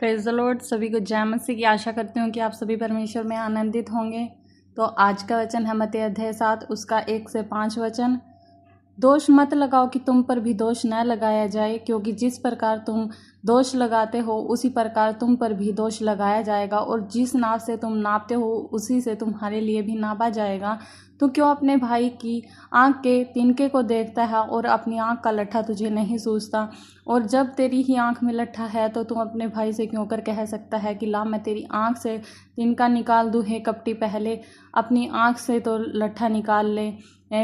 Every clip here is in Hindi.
Praise the Lord. सभी को जय मसीह की आशा करती हूँ कि आप सभी परमेश्वर में आनंदित होंगे। तो आज का वचन है मत्ती अध्याय 7 उसका 1 से 5 वचन। दोष मत लगाओ कि तुम पर भी दोष न लगाया जाए, क्योंकि जिस प्रकार तुम दोष लगाते हो उसी प्रकार तुम पर भी दोष लगाया जाएगा, और जिस नाप से तुम नापते हो उसी से तुम्हारे लिए भी नापा जाएगा। तो क्यों अपने भाई की आंख के तिनके को देखता है और अपनी आंख का लट्ठा तुझे नहीं सूझता? और जब तेरी ही आंख में लट्ठा है तो तुम अपने भाई से क्यों कर कह सकता है कि ला मैं तेरी आंख से तिनका निकाल दूँ? हे कपटी, पहले अपनी आंख से तो लट्ठा निकाल ले,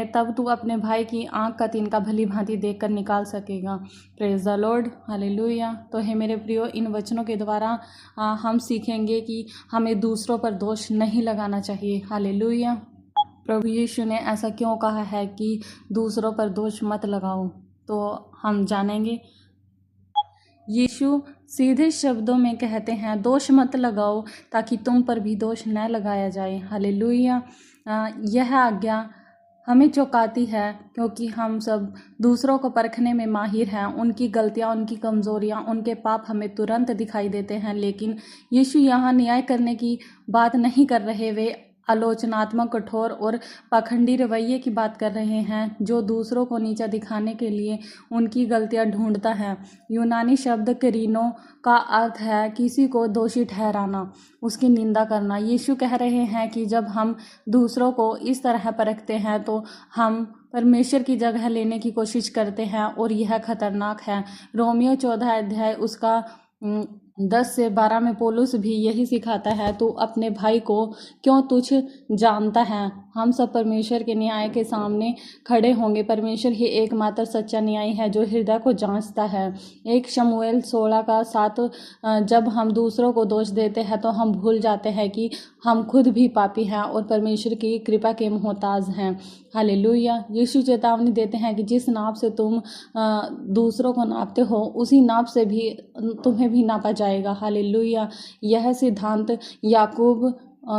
तब तू अपने भाई की आंख का तिनका भली भांति देखकर निकाल सकेगा। Praise the Lord, hallelujah. तो हे मेरे प्रियो, इन वचनों के द्वारा हम सीखेंगे कि हमें दूसरों पर दोष नहीं लगाना चाहिए। हालेलुया। प्रभु यीशु ने ऐसा क्यों कहा है कि दूसरों पर दोष मत लगाओ? तो हम जानेंगे। यीशु सीधे शब्दों में कहते हैं, दोष मत लगाओ ताकि तुम पर भी दोष न लगाया जाए। हालेलुया। यह आज्ञा हमें चौंकाती है, क्योंकि हम सब दूसरों को परखने में माहिर हैं। उनकी गलतियां, उनकी कमज़ोरियां, उनके पाप हमें तुरंत दिखाई देते हैं। लेकिन यीशु यहाँ न्याय करने की बात नहीं कर रहे, वे आलोचनात्मक, कठोर और पाखंडी रवैये की बात कर रहे हैं, जो दूसरों को नीचा दिखाने के लिए उनकी गलतियां ढूंढता है। यूनानी शब्द करीनो का अर्थ है किसी को दोषी ठहराना, उसकी निंदा करना। यीशु कह रहे हैं कि जब हम दूसरों को इस तरह परखते हैं तो हम परमेश्वर की जगह लेने की कोशिश करते हैं, और यह खतरनाक है। रोमियो 14 अध्याय उसका 10 से 12 में पौलुस भी यही सिखाता है, तू अपने भाई को क्यों तुच्छ जानता है? हम सब परमेश्वर के न्याय के सामने खड़े होंगे। परमेश्वर ही एकमात्र सच्चा न्याय है जो हृदय को जांचता है। 1 शमूएल 16 का 7। जब हम दूसरों को दोष देते हैं तो हम भूल जाते हैं कि हम खुद भी पापी हैं और परमेश्वर की कृपा के मोहताज हैं। हालेलुया। यीशु चेतावनी देते हैं कि जिस नाप से तुम दूसरों को नापते हो उसी नाप से भी तुम्हें भी नापा जाएगा। हालेलुया। यह सिद्धांत याकूब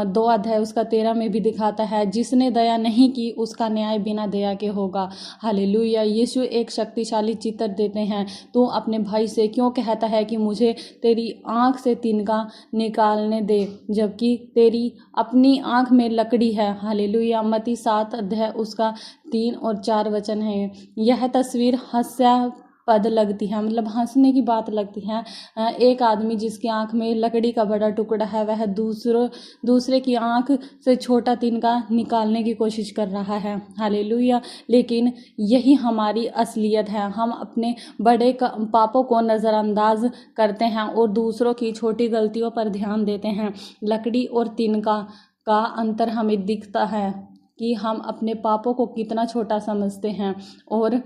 2 अध्याय उसका 13 में भी दिखाता है, जिसने दया नहीं की उसका न्याय बिना दया के होगा। हालेलुया। यीशु एक शक्तिशाली चित्र देते हैं। तू अपने भाई से क्यों कहता है कि मुझे तेरी आंख से तिनका निकालने दे, जबकि तेरी अपनी आंख में लकड़ी है? हालेलुया। मत्ती 7 अध्याय उसका 3 और 4 वचन है। यह तस्वीर हास्यास्पद लगती है, मतलब हंसने की बात लगती है। एक आदमी जिसकी आंख में लकड़ी का बड़ा टुकड़ा है, वह दूसरे की आंख से छोटा तिनका निकालने की कोशिश कर रहा है। हालेलुया। लेकिन यही हमारी असलियत है। हम अपने बड़े पापों को नज़रअंदाज करते हैं और दूसरों की छोटी गलतियों पर ध्यान देते हैं। लकड़ी और तिनका का अंतर हमें दिखता है कि हम अपने पापों को कितना छोटा समझते हैं और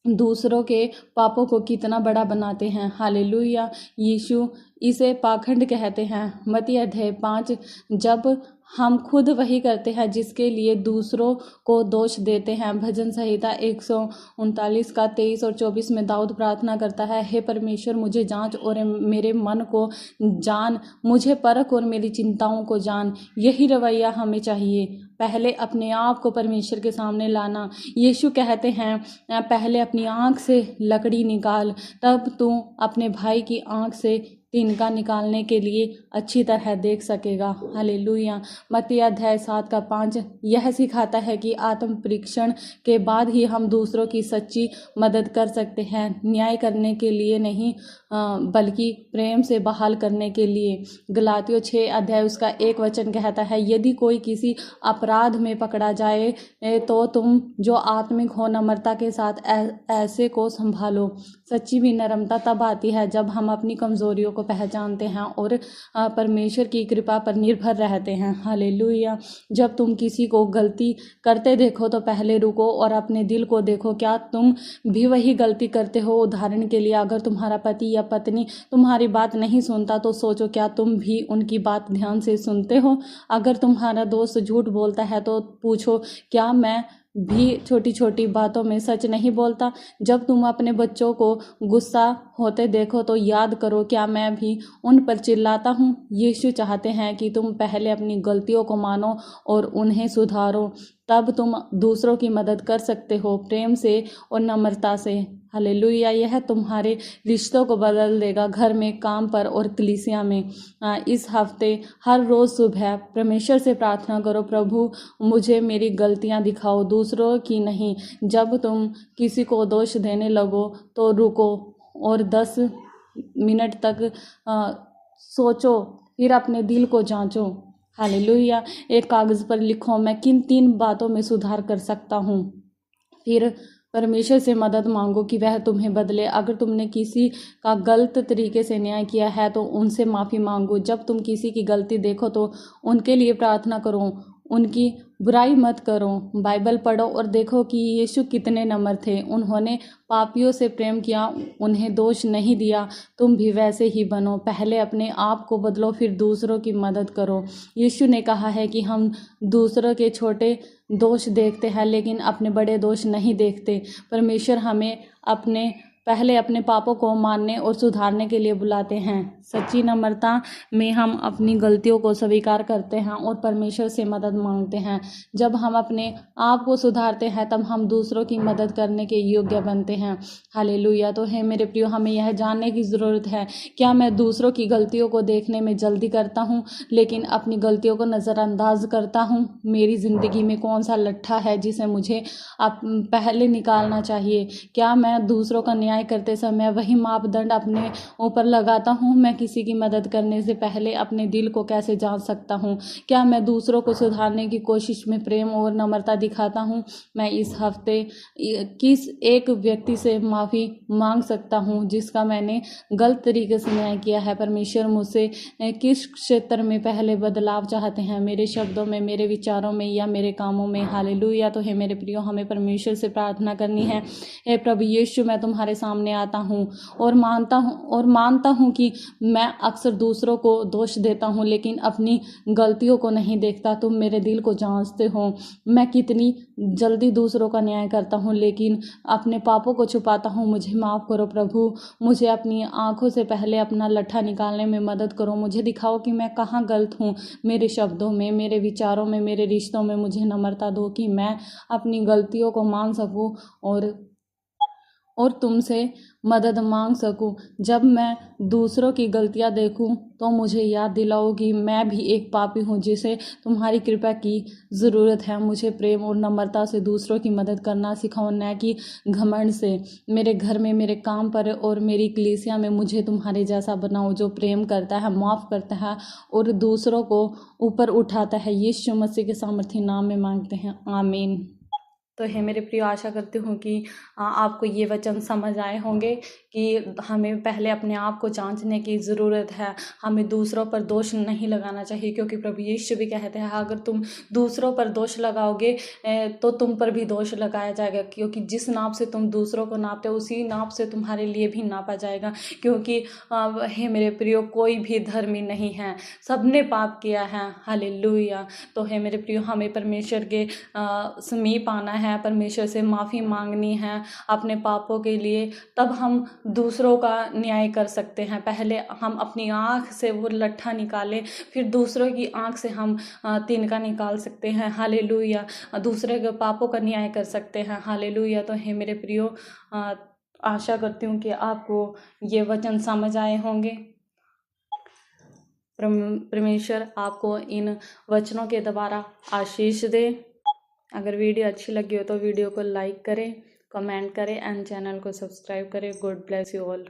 दूसरों के पापों को कितना बड़ा बनाते हैं। हालेलुया। यीशु इसे पाखंड कहते हैं। मत्ती अध्याय 5। जब हम खुद वही करते हैं जिसके लिए दूसरों को दोष देते हैं। भजन संहिता 139 का 23 और 24 में दाऊद प्रार्थना करता है, हे परमेश्वर, मुझे जांच और मेरे मन को जान, मुझे परख और मेरी चिंताओं को जान। यही रवैया हमें चाहिए, पहले अपने आप को परमेश्वर के सामने लाना। यीशु कहते हैं, पहले अपनी आंख से लकड़ी निकाल, तब तू अपने भाई की आंख से तिनका निकालने के लिए अच्छी तरह देख सकेगा। हालेलुया। मत्ती अध्याय 7 का 5 यह सिखाता है कि आत्म परीक्षण के बाद ही हम दूसरों की सच्ची मदद कर सकते हैं, न्याय करने के लिए नहीं बल्कि प्रेम से बहाल करने के लिए। गलातियों 6 अध्याय उसका 1 वचन कहता है, यदि कोई किसी अपराध में पकड़ा जाए तो तुम जो आत्मिक हो नम्रता के साथ ऐसे को संभालो। सच्ची भी नरमता तब आती है जब हम अपनी कमजोरियों को पहचानते हैं और परमेश्वर की कृपा पर निर्भर रहते हैं। हालेलुया। जब तुम किसी को गलती करते देखो तो पहले रुको और अपने दिल को देखो, क्या तुम भी वही गलती करते हो? उदाहरण के लिए, अगर तुम्हारा पति या पत्नी तुम्हारी बात नहीं सुनता तो सोचो, क्या तुम भी उनकी बात ध्यान से सुनते हो? अगर तुम्हारा दोस्त झूठ बोलता है तो पूछो, क्या मैं भी छोटी छोटी बातों में सच नहीं बोलता? जब तुम अपने बच्चों को गुस्सा होते देखो तो याद करो, क्या मैं भी उन पर चिल्लाता हूँ? यीशु चाहते हैं कि तुम पहले अपनी गलतियों को मानो और उन्हें सुधारो, तब तुम दूसरों की मदद कर सकते हो प्रेम से और नम्रता से। हालेलुया। यह तुम्हारे रिश्तों को बदल देगा, घर में, काम पर और कलीसिया में। इस हफ्ते हर रोज़ सुबह परमेश्वर से प्रार्थना करो, प्रभु मुझे मेरी गलतियां दिखाओ, दूसरों की नहीं। जब तुम किसी को दोष देने लगो तो रुको और 10 मिनट तक सोचो, फिर अपने दिल को जांचो। हालेलुया। एक कागज़ पर लिखो, मैं किन 3 बातों में सुधार कर सकता हूँ। फिर परमेश्वर से मदद मांगो कि वह तुम्हें बदले। अगर तुमने किसी का गलत तरीके से न्याय किया है तो उनसे माफ़ी मांगो। जब तुम किसी की गलती देखो तो उनके लिए प्रार्थना करो, उनकी बुराई मत करो। बाइबल पढ़ो और देखो कि यीशु कितने नम्र थे। उन्होंने पापियों से प्रेम किया, उन्हें दोष नहीं दिया। तुम भी वैसे ही बनो। पहले अपने आप को बदलो, फिर दूसरों की मदद करो। यीशु ने कहा है कि हम दूसरों के छोटे दोष देखते हैं लेकिन अपने बड़े दोष नहीं देखते। परमेश्वर हमें पहले अपने पापों को मानने और सुधारने के लिए बुलाते हैं। सच्ची नम्रता में हम अपनी गलतियों को स्वीकार करते हैं और परमेश्वर से मदद मांगते हैं। जब हम अपने आप को सुधारते हैं तब हम दूसरों की मदद करने के योग्य बनते हैं। हालेलुया। तो है मेरे प्रियो, हमें यह जानने की ज़रूरत है, क्या मैं दूसरों की गलतियों को देखने में जल्दी करता हूँ लेकिन अपनी गलतियों को नज़रअंदाज करता हूँ? मेरी ज़िंदगी में कौन सा लट्ठा है जिसे मुझे पहले निकालना चाहिए? क्या मैं दूसरों का न्याय करते समय वही मापदंड अपने ऊपर लगाता हूँ? मैं किसी की मदद करने से पहले अपने दिल को कैसे जांच सकता हूँ? क्या मैं दूसरों को सुधारने की कोशिश में प्रेम और नम्रता दिखाता हूँ? मैं इस हफ्ते किस एक व्यक्ति से माफ़ी मांग सकता हूँ जिसका मैंने गलत तरीके से न्याय किया है? परमेश्वर मुझसे किस क्षेत्र में पहले बदलाव चाहते हैं, मेरे शब्दों में, मेरे विचारों में या मेरे कामों में? हालेलुया। तो है मेरे प्रियो, हमें परमेश्वर से प्रार्थना करनी है, हे प्रभु यीशु, मैं तुम्हारे सामने आता हूँ और मानता हूँ कि मैं अक्सर दूसरों को दोष देता हूँ लेकिन अपनी गलतियों को नहीं देखता। तुम मेरे दिल को जांचते हो। मैं कितनी जल्दी दूसरों का न्याय करता हूँ लेकिन अपने पापों को छुपाता हूँ। मुझे माफ़ करो प्रभु। मुझे अपनी आंखों से पहले अपना लट्ठा निकालने में मदद करो। मुझे दिखाओ कि मैं कहाँ गलत हूँ। मेरे शब्दों में, मेरे विचारों में, मेरे रिश्तों में मुझे नम्रता दो कि मैं अपनी गलतियों को मान सकूँ और तुमसे मदद मांग सकूं। जब मैं दूसरों की गलतियां देखूं तो मुझे याद दिलाओ कि मैं भी एक पापी हूं जिसे तुम्हारी कृपा की ज़रूरत है। मुझे प्रेम और नम्रता से दूसरों की मदद करना सिखाओ, न कि घमंड से। मेरे घर में, मेरे काम पर और मेरी कलीसिया में मुझे तुम्हारे जैसा बनाओ जो प्रेम करता है, माफ़ करता है और दूसरों को ऊपर उठाता है। यीशु मसीह के सामर्थी नाम में मांगते हैं, आमीन। तो है मेरे प्रिय, आशा करती हूँ कि आपको ये वचन समझ आए होंगे कि हमें पहले अपने आप को जांचने की ज़रूरत है। हमें दूसरों पर दोष नहीं लगाना चाहिए क्योंकि प्रभु यीशु भी कहते हैं अगर तुम दूसरों पर दोष लगाओगे तो तुम पर भी दोष लगाया जाएगा, क्योंकि जिस नाप से तुम दूसरों को नापते हो उसी नाप से तुम्हारे लिए भी नापा जाएगा। क्योंकि हे मेरे प्रियो, कोई भी धर्मी नहीं है, सबने पाप किया है। हालेलुया। तो हे मेरे प्रियो, हमें परमेश्वर के समीप आना है, परमेश्वर से माफ़ी मांगनी है अपने पापों के लिए, तब हम दूसरों का न्याय कर सकते हैं। पहले हम अपनी आँख से वो लट्ठा निकालें, फिर दूसरों की आँख से हम तिनका निकाल सकते हैं। हालेलुया। दूसरे के पापों का न्याय कर सकते हैं। हालेलुया। तो हे मेरे प्रियो, आशा करती हूँ कि आपको ये वचन समझ आए होंगे। परमेश्वर आपको इन वचनों के द्वारा आशीष दे। अगर वीडियो अच्छी लगी हो तो वीडियो को लाइक करें, कमेंट करें एंड चैनल को सब्सक्राइब करें। God bless you all.